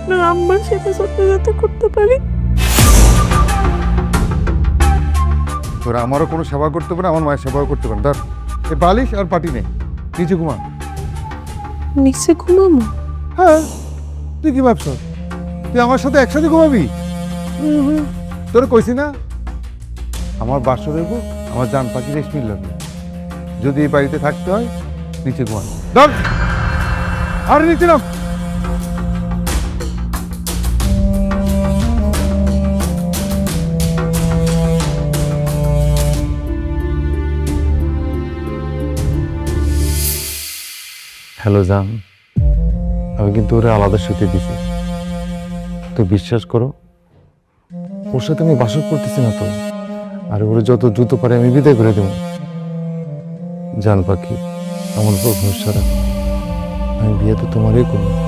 আপনার আম্মার সাথে যাতে করতে পারি। তোরা আমারও কোনো সেবা করতে পারে, আমার মায়ের সেবাও করতে পারে। ধর এই বালিশ আর পাটি নে, নিচে ঘুমা। নিচে ঘুমামো? হ্যাঁ, তুই কি ভাবছ তুই আমার সাথে একসাথে ঘুমাবি? তোর কইছি না আমার বাসর হইব আমার জান পাখি রেশমির লাগবে। যদি এই বাড়িতে থাকতে হয় নিচে ঘুমা। ধর আর নিচে নাম। হ্যালো জান, আমি কিন্তু ওরা আলাদা শুতে দিছি। তো বিশ্বাস করো, ওর সাথে আমি বাসর করতেছি না তো। আর ওরা যত দ্রুত পারে আমি বিদায় করে দেব। জান পাখি, আমার উপর ভরসা রাখো, আমি বিয়ে তো তোমারই করবো।